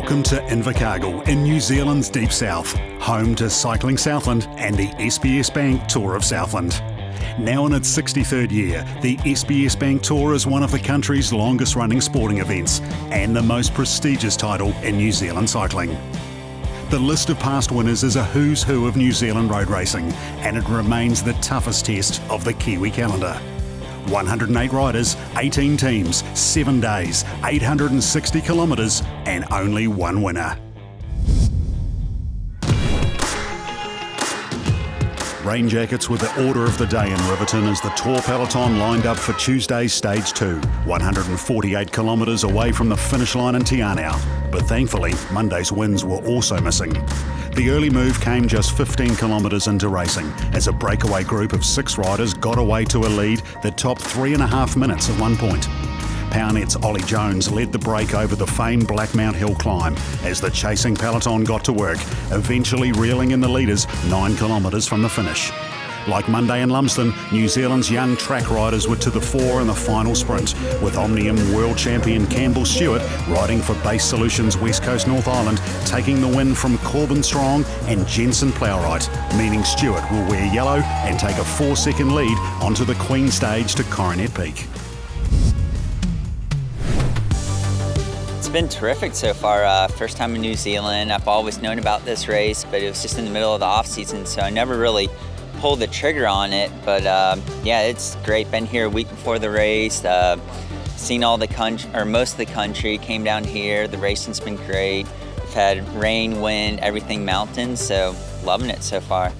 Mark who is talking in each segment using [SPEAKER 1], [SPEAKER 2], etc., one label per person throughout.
[SPEAKER 1] Welcome to Invercargill in New Zealand's deep south, home to Cycling Southland and the SBS Bank Tour of Southland. Now in its 63rd year, the SBS Bank Tour is one of the country's longest running sporting events and the most prestigious title in New Zealand cycling. The list of past winners is a who's who of New Zealand road racing, and it remains the toughest test of the Kiwi calendar. 108 riders, 18 teams, 7 days, 860 kilometres and only one winner. Rain jackets were the order of the day in Riverton as the Tour peloton lined up for Tuesday's Stage 2, 148 kilometres away from the finish line in Te Anau. But thankfully, Monday's winds were also missing. The early move came just 15 kilometres into racing as a breakaway group of 6 riders got away to a lead that topped 3.5 minutes at one point. Powernet's Ollie Jones led the break over the famed Blackmount Hill climb as the chasing peloton got to work, eventually reeling in the leaders 9 kilometres from the finish. Like Monday in Lumsden, New Zealand's young track riders were to the fore in the final sprint, with Omnium world champion Campbell Stewart riding for Base Solutions West Coast North Island, taking the win from Corbin Strong and Jensen Plowright, meaning Stewart will wear yellow and take a 4-second lead onto the Queen stage to Coronet Peak.
[SPEAKER 2] It's been terrific so far. First time in New Zealand. I've always known about this race, but it was just in the middle of the off season, so I never really pulled the trigger on it. But yeah, it's great. Been here a week before the race. Seen all the country, or most of the country. Came down here. The racing's been great. We've had rain, wind, everything mountains. So loving it so far.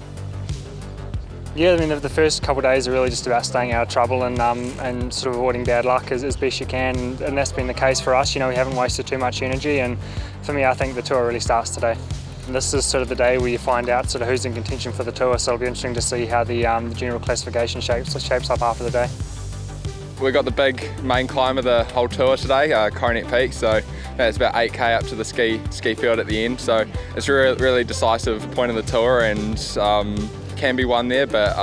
[SPEAKER 3] Yeah, I mean, the first couple of days are really just about staying out of trouble and sort of avoiding bad luck as best you can, and that's been the case for us. You know, we haven't wasted too much energy, and for me, I think the tour really starts today. And this is sort of the day where you find out sort of who's in contention for the tour, so it'll be interesting to see how the general classification shapes up after the day.
[SPEAKER 4] We've got the big main climb of the whole tour today, Coronet Peak, so it's about 8k up to the ski field at the end, so it's a really decisive point of the tour, and can be won there, but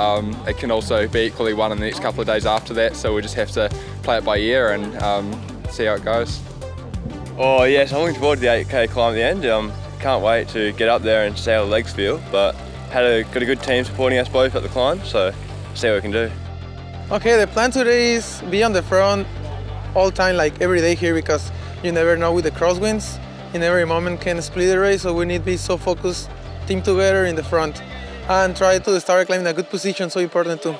[SPEAKER 4] it can also be equally won in the next couple of days after that, so we just have to play it by ear and see how it goes.
[SPEAKER 5] Oh yes, I'm looking forward to the 8k climb at the end. Can't wait to get up there and see how the legs feel, but got a good team supporting us both at the climb, so see what we can do.
[SPEAKER 6] Okay, the plan today is be on the front all time, like every day here, because you never know with the crosswinds. In every moment can split the race, so we need to be so focused, team together in the front, and try to start climbing a good position, so important too.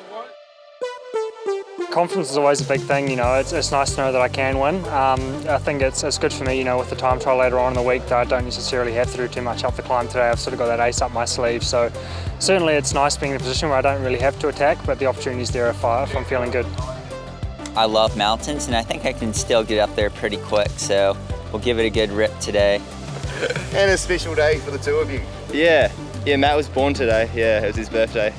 [SPEAKER 3] Confidence is always a big thing, you know. It's nice to know that I can win. I think it's good for me, you know, with the time trial later on in the week, that I don't necessarily have to do too much up the climb today. I've sort of got that ace up my sleeve, so certainly it's nice being in a position where I don't really have to attack, but the opportunity's there if I'm feeling good.
[SPEAKER 2] I love mountains, and I think I can still get up there pretty quick, so we'll give it a good rip today.
[SPEAKER 7] And a special day for the two of you.
[SPEAKER 5] Yeah, Matt was born today. Yeah, it was his birthday.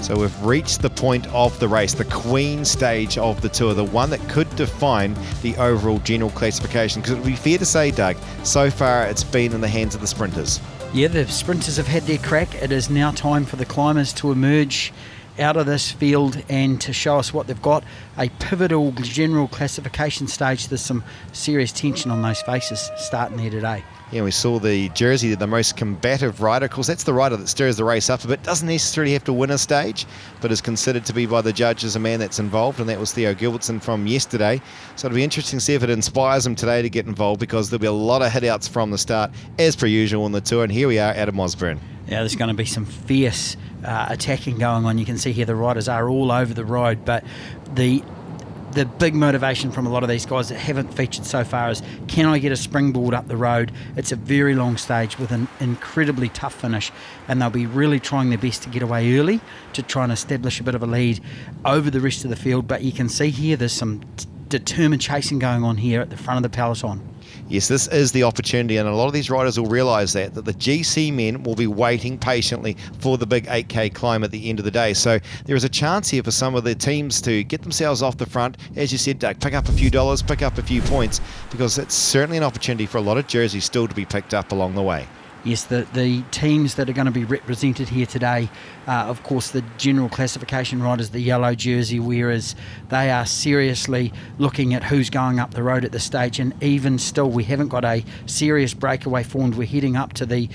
[SPEAKER 8] So we've reached the point of the race, the Queen stage of the tour, the one that could define the overall general classification. Because it would be fair to say, Doug, so far it's been in the hands of the sprinters.
[SPEAKER 9] Yeah, the sprinters have had their crack. It is now time for the climbers to emerge out of this field and to show us what they've got. A pivotal general classification stage. There's some serious tension on those faces starting there today.
[SPEAKER 8] Yeah, we saw the Jersey, the most combative rider. Of course, that's the rider that stirs the race up a bit. Doesn't necessarily have to win a stage, but is considered to be by the judges a man that's involved, and that was Theo Gilbertson from yesterday. So it'll be interesting to see if it inspires him today to get involved, because there'll be a lot of hit-outs from the start, as per usual on the tour. And here we are out of Osborne.
[SPEAKER 9] Yeah, there's going to be some fierce attacking going on. You can see here the riders are all over the road, but the big motivation from a lot of these guys that haven't featured so far is, can I get a springboard up the road? It's a very long stage with an incredibly tough finish, and they'll be really trying their best to get away early to try and establish a bit of a lead over the rest of the field. But you can see here there's some determined chasing going on here at the front of the peloton.
[SPEAKER 8] Yes, this is the opportunity, and a lot of these riders will realise that the GC men will be waiting patiently for the big 8k climb at the end of the day. So there is a chance here for some of the teams to get themselves off the front, as you said, Doug, pick up a few dollars, pick up a few points, because it's certainly an opportunity for a lot of jerseys still to be picked up along the way.
[SPEAKER 9] Yes, the teams that are going to be represented here today, of course, the general classification riders, the yellow jersey wearers, they are seriously looking at who's going up the road at this stage. And even still, we haven't got a serious breakaway formed. We're heading up to the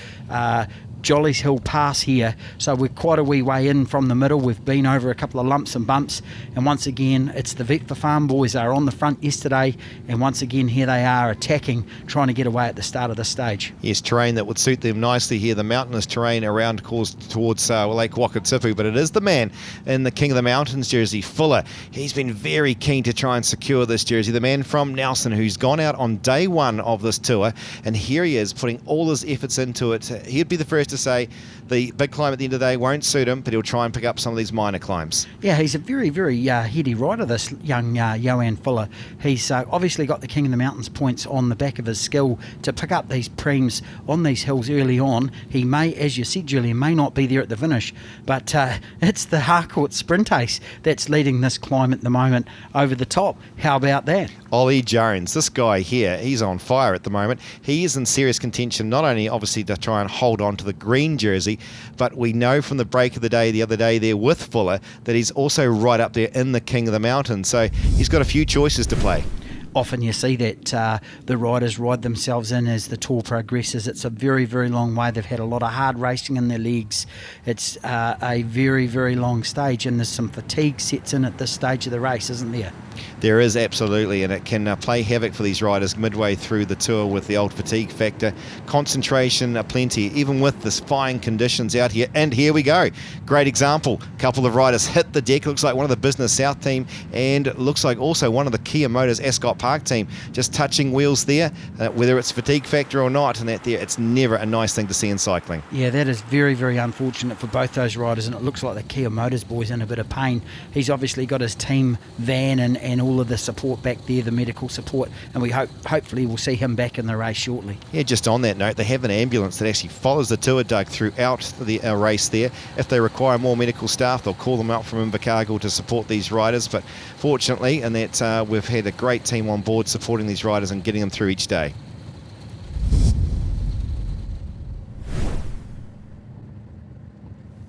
[SPEAKER 9] Jollies Hill Pass here, so we're quite a wee way in from the middle. We've been over a couple of lumps and bumps, and once again it's the Vet for Farm boys are on the front yesterday, and once again here they are attacking, trying to get away at the start of this stage.
[SPEAKER 8] Yes, terrain that would suit them nicely here, the mountainous terrain around towards Lake Wakatipu, but it is the man in the King of the Mountains jersey, Fuller. He's been very keen to try and secure this jersey, the man from Nelson who's gone out on day one of this tour, and here he is putting all his efforts into it. He'd be the first to say the big climb at the end of the day won't suit him, but he'll try and pick up some of these minor climbs.
[SPEAKER 9] Yeah, he's a very, very heady rider, this young Johan Fuller. He's obviously got the King of the Mountains points on the back of his skill to pick up these preems on these hills early on. He may, as you said, Julian, may not be there at the finish, but it's the Harcourt Sprint Ace that's leading this climb at the moment over the top. How about that?
[SPEAKER 8] Ollie Jones, this guy here, he's on fire at the moment. He is in serious contention, not only obviously to try and hold on to the green jersey, but we know from the break of the day the other day there with Fuller that he's also right up there in the King of the Mountains. So he's got a few choices to play.
[SPEAKER 9] Often you see that the riders ride themselves in as the tour progresses. It's a very, very long way. They've had a lot of hard racing in their legs. It's a very, very long stage, and there's some fatigue sets in at this stage of the race, isn't there?
[SPEAKER 8] There is, absolutely, and it can play havoc for these riders midway through the tour with the old fatigue factor. Concentration plenty, even with this fine conditions out here. And here we go. Great example. A couple of riders hit the deck. Looks like one of the Business South team, and looks like also one of the Kia Motors Ascot Park team just touching wheels there, whether it's fatigue factor or not, and that there, it's never a nice thing to see in cycling.
[SPEAKER 9] Yeah, that is very, very unfortunate for both those riders, and it looks like the Kia Motors boy's in a bit of pain. He's obviously got his team van and all of the support back there, the medical support, and we hopefully we'll see him back in the race shortly.
[SPEAKER 8] Yeah, just on that note, they have an ambulance that actually follows the tour, Doug, throughout the race there. If they require more medical staff, they'll call them out from Invercargill to support these riders, but fortunately, and that we've had a great team on board supporting these riders and getting them through each day.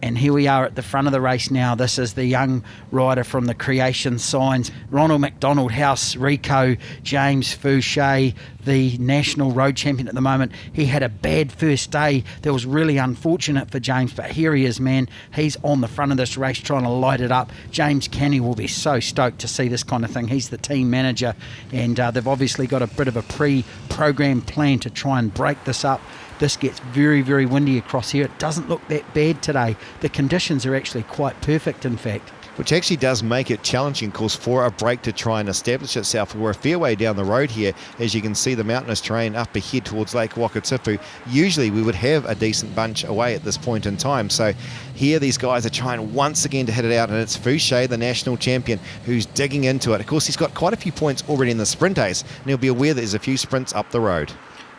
[SPEAKER 9] And here we are at the front of the race now. This is the young rider from the Creation Signs, Ronald McDonald House, Rico, James Fouché, the national road champion at the moment. He had a bad first day. That was really unfortunate for James, but here he is, man. He's on the front of this race trying to light it up. James Canny will be so stoked to see this kind of thing. He's the team manager, and they've obviously got a bit of a pre-programmed plan to try and break this up. This gets very, very windy across here. It doesn't look that bad today. The conditions are actually quite perfect, in fact.
[SPEAKER 8] Which actually does make it challenging, of course, for a break to try and establish itself. We're a fair way down the road here, as you can see the mountainous terrain up ahead towards Lake Wakatipu. Usually we would have a decent bunch away at this point in time. So here these guys are trying once again to hit it out, and it's Fouché, the national champion, who's digging into it. Of course, he's got quite a few points already in the sprint ace, and he'll be aware that there's a few sprints up the road.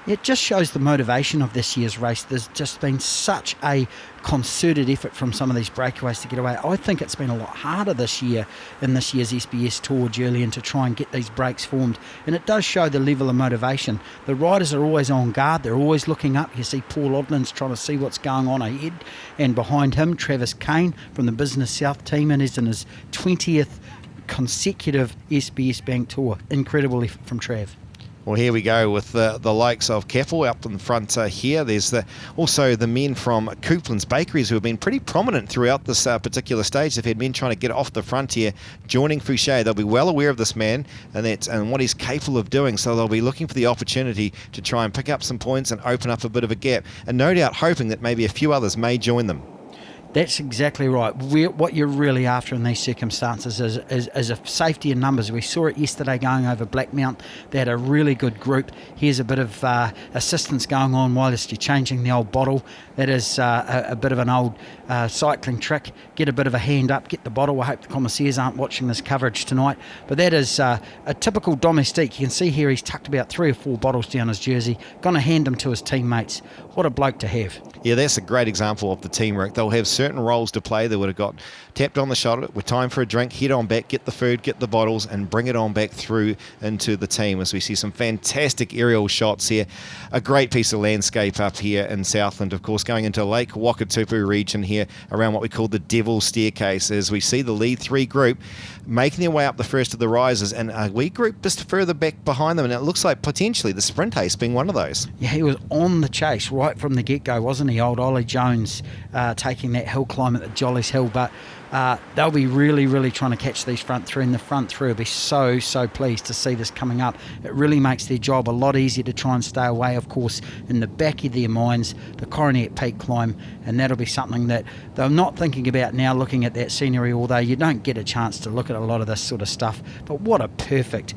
[SPEAKER 9] It just shows the motivation of this year's race. There's just been such a concerted effort from some of these breakaways to get away. I think it's been a lot harder this year in this year's SBS Tour, Julian, to try and get these breaks formed. And it does show the level of motivation. The riders are always on guard. They're always looking up. You see Paul Odlin's trying to see what's going on ahead. And behind him, Travis Kane from the Business South team, and is in his 20th consecutive SBS Bank Tour. Incredible effort from Trav.
[SPEAKER 8] Well, here we go with the likes of Keppel up in front here. There's also the men from Coupland's Bakeries who have been pretty prominent throughout this particular stage. They've had men trying to get off the front here, joining Fouché. They'll be well aware of this man and what he's capable of doing, so they'll be looking for the opportunity to try and pick up some points and open up a bit of a gap, and no doubt hoping that maybe a few others may join them.
[SPEAKER 9] That's exactly right. What you're really after in these circumstances is a safety in numbers. We saw it yesterday going over Blackmount. They had a really good group. Here's a bit of assistance going on whilst you're changing the old bottle. That is a bit of an old cycling trick. Get a bit of a hand up, get the bottle. I hope the commissaires aren't watching this coverage tonight. But that is a typical domestique. You can see here he's tucked about 3 or 4 bottles down his jersey. Going to hand them to his teammates. What a bloke to have.
[SPEAKER 8] Yeah, that's a great example of the teamwork. They'll have certain certain roles to play. They would have got tapped on the shoulder, with time for a drink, head on back, get the food, get the bottles, and bring it on back through into the team, as we see some fantastic aerial shots here. A great piece of landscape up here in Southland, of course, going into Lake Wakatupu region here around what we call the Devil's Staircase, as we see the lead 3 group making their way up the first of the rises, and a wee group just further back behind them, and it looks like potentially the Sprint Ace being one of those.
[SPEAKER 9] Yeah, he was on the chase right from the get-go, wasn't he? Old Ollie Jones taking that hill climb at the Jollies Hill, but they'll be really, really trying to catch these front 3, and the front 3 will be so pleased to see this coming up. It really makes their job a lot easier to try and stay away, of course, in the back of their minds, the Coronet Peak climb, and that'll be something that they're not thinking about now, looking at that scenery, although you don't get a chance to look at a lot of this sort of stuff. But what a perfect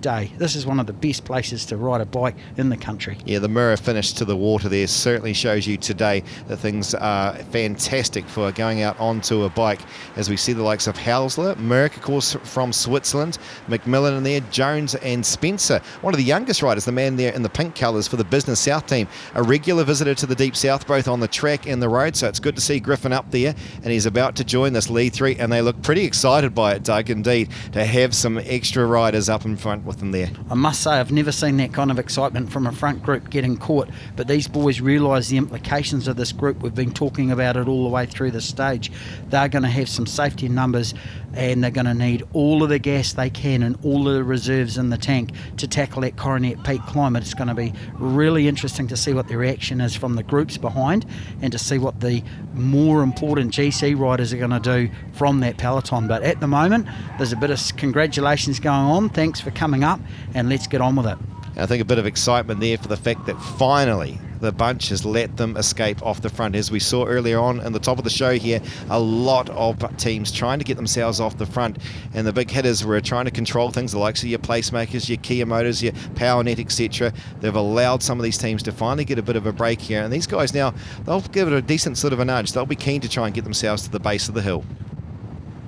[SPEAKER 9] day. This is one of the best places to ride a bike in the country.
[SPEAKER 8] Yeah, the mirror finish to the water there certainly shows you today that things are fantastic for going out onto a bike, as we see the likes of Hausler, Merck, of course, from Switzerland, McMillan in there, Jones and Spencer, one of the youngest riders, the man there in the pink colours for the Business South team, a regular visitor to the Deep South, both on the track and the road, so it's good to see Griffin up there, and he's about to join this lead 3, and they look pretty excited by it, Doug, indeed, to have some extra riders up in front with them there.
[SPEAKER 9] I must say, I've never seen that kind of excitement from a front group getting caught, but these boys realise the implications of this group. We've been talking about it all the way through the stage. They're going to have some safety in numbers, and they're going to need all of the gas they can and all of the reserves in the tank to tackle that Coronet Peak climb. It's going to be really interesting to see what the reaction is from the groups behind, and to see what the more important GC riders are going to do from that peloton. But at the moment, there's a bit of congratulations going on. Thanks for coming up, and let's get on with it.
[SPEAKER 8] I think a bit of excitement there for the fact that finally the bunch has let them escape off the front. As we saw earlier on in the top of the show here, a lot of teams trying to get themselves off the front, and the big hitters were trying to control things, the likes of your Placemakers, your Kia Motors, your PowerNet, etc. They've allowed some of these teams to finally get a bit of a break here, and these guys now, they'll give it a decent sort of a nudge. They'll be keen to try and get themselves to the base of the hill.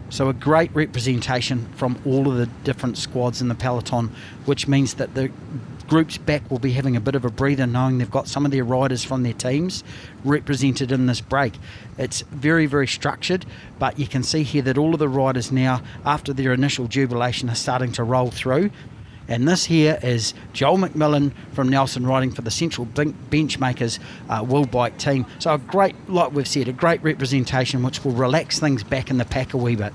[SPEAKER 9] So a great representation from all of the different squads in the peloton, which means that the groups back will be having a bit of a breather, knowing they've got some of their riders from their teams represented in this break. It's very, very structured, but you can see here that all of the riders now, after their initial jubilation, are starting to roll through. And this here is Joel McMillan from Nelson riding for the Central Benchmakers World Bike team. So a great, like we've said, a great representation which will relax things back in the pack a wee bit.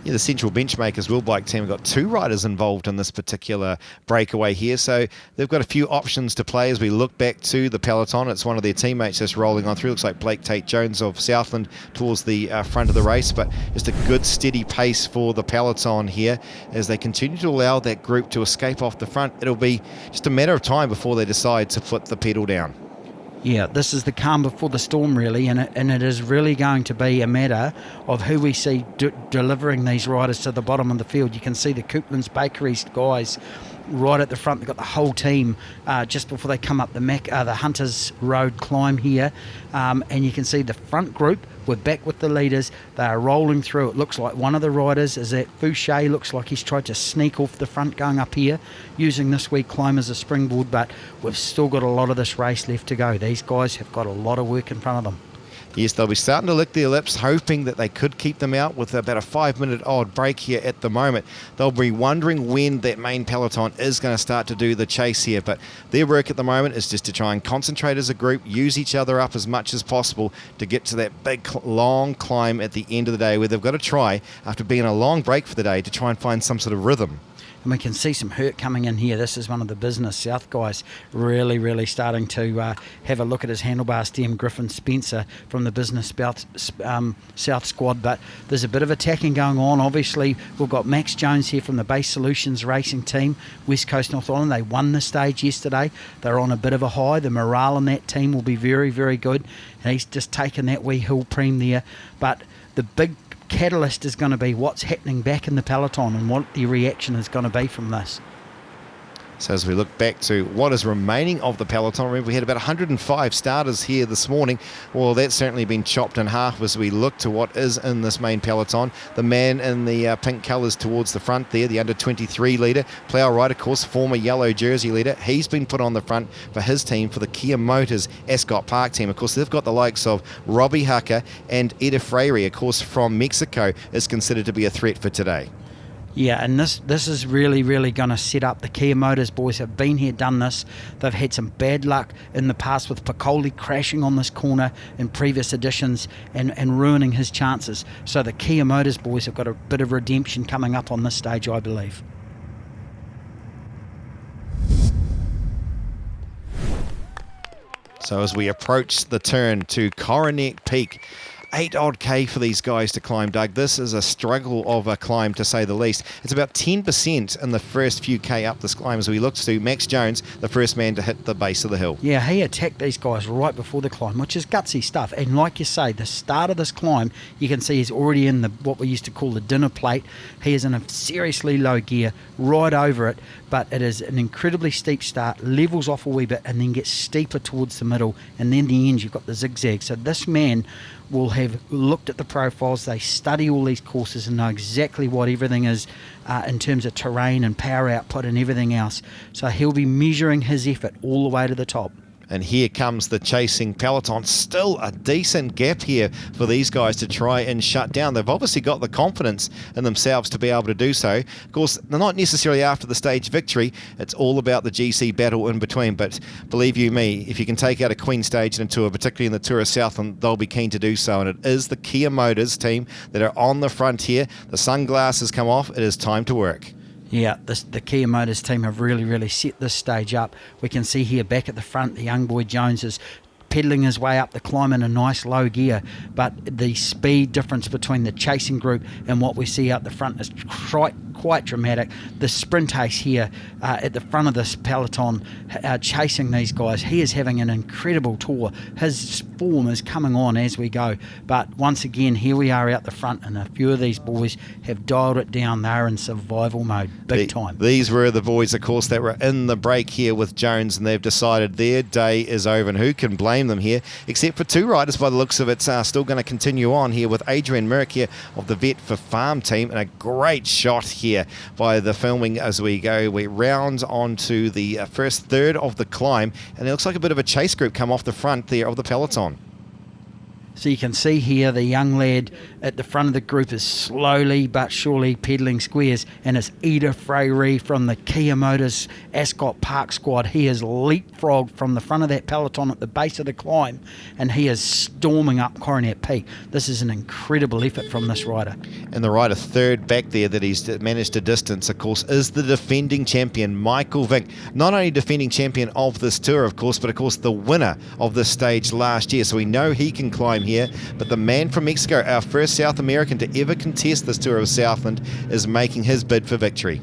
[SPEAKER 8] Yeah, the Central Benchmakers World Bike team have got 2 riders involved in this particular breakaway here, so they've got a few options to play as we look back to the peloton. It's one of their teammates just rolling on through. Looks like Blake Tate-Jones of Southland towards the front of the race, but just a good steady pace for the peloton here as they continue to allow that group to escape off the front. It'll be just a matter of time before they decide to put the pedal down.
[SPEAKER 9] Yeah, this is the calm before the storm, really, and it is really going to be a matter of who we see delivering these riders to the bottom of the field. You can see the Couplands Bakeries guys right at the front. They've got the whole team just before they come up the Hunters Road climb here, and you can see the front group. We're back with the leaders. They are rolling through. It looks like one of the riders is that Fouché. Looks like he's tried to sneak off the front going up here, using this wee climb as a springboard, but we've still got a lot of this race left to go. These guys have got a lot of work in front of them.
[SPEAKER 8] Yes, they'll be starting to lick their lips, hoping that they could keep them out with about a 5-minute odd break here at the moment. They'll be wondering when that main peloton is going to start to do the chase here, but their work at the moment is just to try and concentrate as a group, use each other up as much as possible to get to that big, long climb at the end of the day, where they've got to try, after being a long break for the day, to try and find some sort of rhythm.
[SPEAKER 9] And we can see some hurt coming in here. This is one of the Business South guys really, really starting to have a look at his handlebar stem, Griffin Spencer from the Business South squad. But there's a bit of attacking going on. Obviously, we've got Max Jones here from the Base Solutions Racing team, West Coast North Island. They won the stage yesterday. They're on a bit of a high. The morale in that team will be very, very good. And he's just taken that wee hill preem there. But the big catalyst is going to be what's happening back in the peloton and what the reaction is going to be from this.
[SPEAKER 8] So as we look back to what is remaining of the peloton, remember we had about 105 starters here this morning. Well, that's certainly been chopped in half as we look to what is in this main peloton. The man in the pink colours towards the front there, the under-23 leader, Plough Wright, of course, former yellow jersey leader. He's been put on the front for his team, for the Kia Motors Ascot Park team. Of course, they've got the likes of Robbie Hucker and Ida Freire, of course, from Mexico, is considered to be a threat for today.
[SPEAKER 9] Yeah, and this is really, really going to set up. The Kia Motors boys have been here, done this. They've had some bad luck in the past with Piccoli crashing on this corner in previous editions and ruining his chances. So the Kia Motors boys have got a bit of redemption coming up on this stage, I believe.
[SPEAKER 8] So as we approach the turn to Coronet Peak, 8 odd K for these guys to climb, Doug. This is a struggle of a climb, to say the least. It's about 10% in the first few K up this climb as we look to Max Jones, the first man to hit the base of the hill.
[SPEAKER 9] Yeah, he attacked these guys right before the climb, which is gutsy stuff. And like you say, the start of this climb, you can see he's already in what we used to call the dinner plate. He is in a seriously low gear, right over it, but it is an incredibly steep start, levels off a wee bit, and then gets steeper towards the middle, and then the end you've got the zigzag. So this man will have looked at the profiles. They study all these courses and know exactly what everything is in terms of terrain and power output and everything else. So he'll be measuring his effort all the way to the top.
[SPEAKER 8] And here comes the chasing peloton. Still a decent gap here for these guys to try and shut down. They've obviously got the confidence in themselves to be able to do so. Of course, they're not necessarily after the stage victory. It's all about the GC battle in between. But believe you me, if you can take out a Queen stage in a tour, particularly in the Tour of Southland, they'll be keen to do so. And it is the Kia Motors team that are on the front here. The sunglasses come off. It is time to work.
[SPEAKER 9] Yeah, the Kia Motors team have really, really set this stage up. We can see here back at the front, the young boy Jones is pedalling his way up the climb in a nice low gear, but the speed difference between the chasing group and what we see out the front is quite dramatic. The sprint ace here at the front of this peloton chasing these guys, he is having an incredible tour. His form is coming on as we go, but once again here we are out the front, and a few of these boys have dialed it down. They're in survival mode big time.
[SPEAKER 8] These were the boys, of course, that were in the break here with Jones, and they've decided their day is over, and who can blame them here, except for two riders by the looks of it still going to continue on here with Adrian Merck here of the Vet for Farm team, and a great shot here by the filming as we go. We round on to the first third of the climb, and it looks like a bit of a chase group come off the front there of the peloton.
[SPEAKER 9] So you can see here the young lad at the front of the group is slowly but surely pedalling squares, and it's Ida Freire from the Kia Motors Ascot Park squad. He has leapfrogged from the front of that peloton at the base of the climb, and he is storming up Coronet Peak. This is an incredible effort from this rider.
[SPEAKER 8] And the rider third back there that he's managed to distance, of course, is the defending champion, Michael Vink. Not only defending champion of this tour, of course, but of course the winner of this stage last year. So we know he can climb here, but the man from Mexico, our first South American to ever contest this Tour of Southland, is making his bid for victory.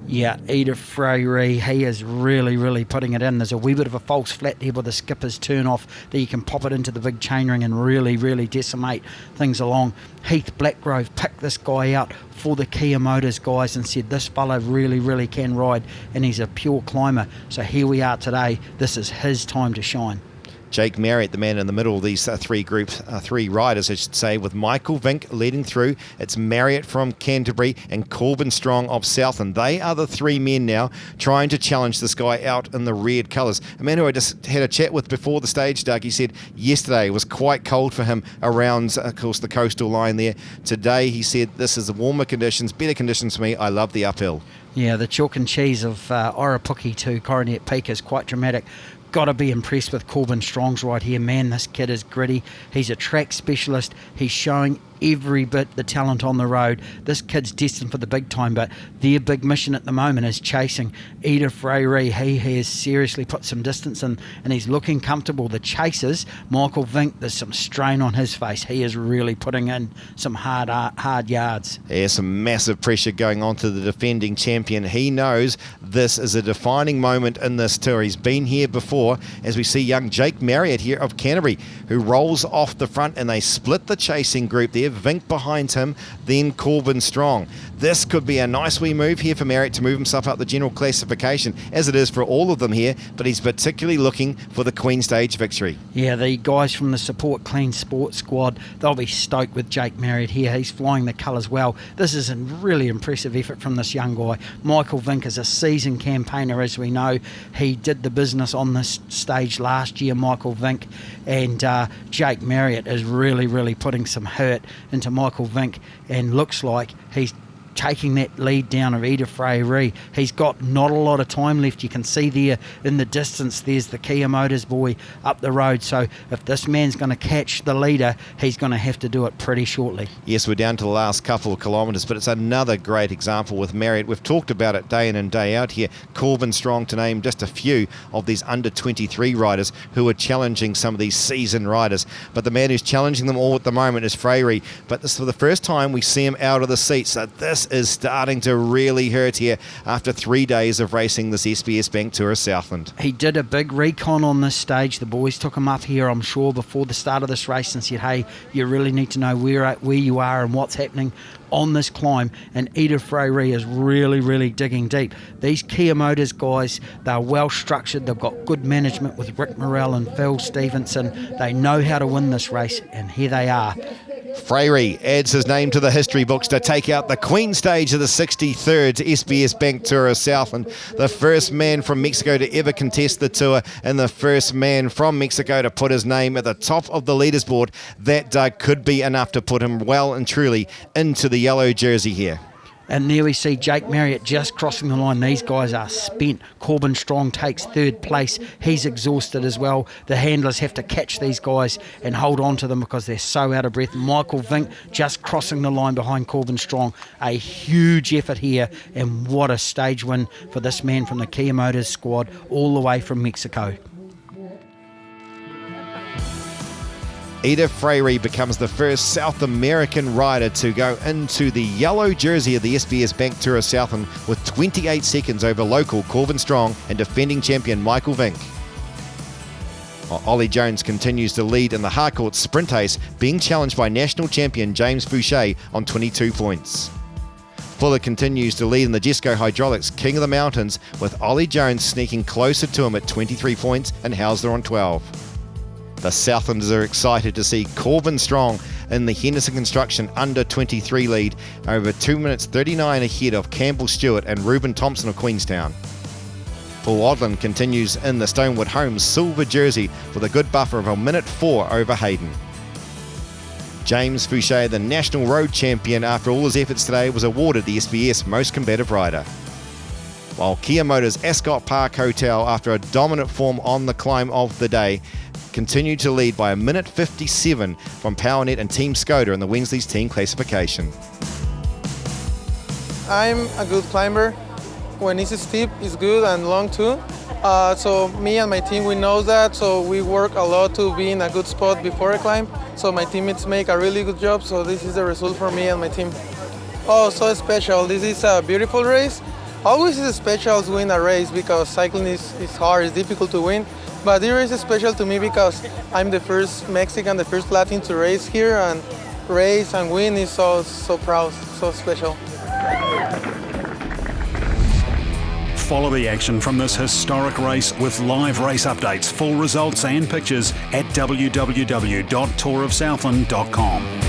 [SPEAKER 9] Yeah, Ida Freire, he is really, really putting it in. There's a wee bit of a false flat there with the skipper's turn off that you can pop it into the big chainring and really, really decimate things along. Heath Blackgrove picked this guy out for the Kia Motors guys and said this fellow really, really can ride, and he's a pure climber. So here we are today. This is his time to shine.
[SPEAKER 8] Jake Marriott, the man in the middle of these three riders, I should say, with Michael Vink leading through. It's Marriott from Canterbury and Corbin Strong of Southland. They are the three men now trying to challenge this guy out in the red colours. A man who I just had a chat with before the stage, Doug, he said yesterday was quite cold for him around, of course, the coastal line there. Today, he said, this is warmer conditions, better conditions for me. I love the uphill.
[SPEAKER 9] Yeah, the chalk and cheese of Oropuki to Coronet Peak is quite dramatic. Got to be impressed with Corbin Strong's right here. Man, this kid is gritty. He's a track specialist. He's showing every bit the talent on the road. This kid's destined for the big time, but their big mission at the moment is chasing Ida Freire. He has seriously put some distance in, and he's looking comfortable. The chasers, Michael Vink, there's some strain on his face. He is really putting in some hard yards.
[SPEAKER 8] There's some massive pressure going on to the defending champion. He knows this is a defining moment in this tour. He's been here before, as we see young Jake Marriott here of Canterbury, who rolls off the front, and they split the chasing group there. Vink behind him, then Corbin Strong. This could be a nice wee move here for Marriott to move himself up the general classification, as it is for all of them here, but he's particularly looking for the Queen Stage victory.
[SPEAKER 9] Yeah, the guys from the Support Clean Sports squad, they'll be stoked with Jake Marriott here. He's flying the colours well. This is a really impressive effort from this young guy. Michael Vink is a seasoned campaigner, as we know. He did the business on this stage last year, Michael Vink, and Jake Marriott is really putting some hurt into Michael Vink, and looks like he's taking that lead down of Ida Freyre. He's got not a lot of time left. You can see there in the distance, there's the Kia Motors boy up the road. So if this man's going to catch the leader, he's going to have to do it pretty shortly.
[SPEAKER 8] Yes, we're down to the last couple of kilometres, but it's another great example with Marriott. We've talked about it day in and day out here. Corbin Strong, to name just a few of these under 23 riders who are challenging some of these seasoned riders. But the man who's challenging them all at the moment is Freyre. But this is for the first time we see him out of the seat. So this is starting to really hurt here after 3 days of racing this SBS Bank Tour of Southland.
[SPEAKER 9] He did a big recon on this stage. The boys took him up here, I'm sure, before the start of this race and said, hey, you really need to know where you are and what's happening on this climb. And Ida Freyre is really digging deep. These Kia Motors guys, they're well structured. They've got good management with Rick Morrell and Phil Stevenson. They know how to win this race, and here they are.
[SPEAKER 8] Freyre adds his name to the history books to take out the Queen Stage of the 63rd SBS Bank Tour of Southland. The first man from Mexico to ever contest the tour, and the first man from Mexico to put his name at the top of the leaderboard. That could be enough to put him well and truly into the yellow jersey here.
[SPEAKER 9] And there we see Jake Marriott just crossing the line. These guys are spent. Corbin Strong takes third place. He's exhausted as well. The handlers have to catch these guys and hold on to them because they're so out of breath. Michael Vink just crossing the line behind Corbin Strong. A huge effort here, and what a stage win for this man from the Kia Motors squad all the way from Mexico.
[SPEAKER 8] Ida Freyre becomes the first South American rider to go into the yellow jersey of the SBS Bank Tour of Southland with 28 seconds over local Corbin Strong and defending champion Michael Vink. While Ollie Jones continues to lead in the Harcourt Sprint Ace, being challenged by national champion James Fouché on 22 points. Fuller continues to lead in the Jesco Hydraulics King of the Mountains, with Ollie Jones sneaking closer to him at 23 points and Hauser on 12. The Southlanders are excited to see Corbin Strong in the Henderson Construction under 23 lead, over 2 minutes 39 ahead of Campbell Stewart and Reuben Thompson of Queenstown. Paul Odland continues in the Stonewood Homes silver jersey with a good buffer of 1 minute 4 over Hayden. James Fouché, the national road champion after all his efforts today, was awarded the SBS Most Combative Rider. While Kia Motors Ascot Park Hotel, after a dominant form on the climb of the day, continued to lead by 1 minute 57 from PowerNet and Team Skoda in the Wednesday's team classification.
[SPEAKER 6] I'm a good climber. When it's steep, it's good and long too. So me and my team, we know that, so we work a lot to be in a good spot before a climb. So my teammates make a really good job, so this is the result for me and my team. Oh, so special. This is a beautiful race. Always is special to win a race because cycling is hard, it's difficult to win. But this race is special to me because I'm the first Mexican, the first Latin to race here, and race and win is so proud, so special.
[SPEAKER 1] Follow the action from this historic race with live race updates, full results and pictures at www.tourofsouthland.com.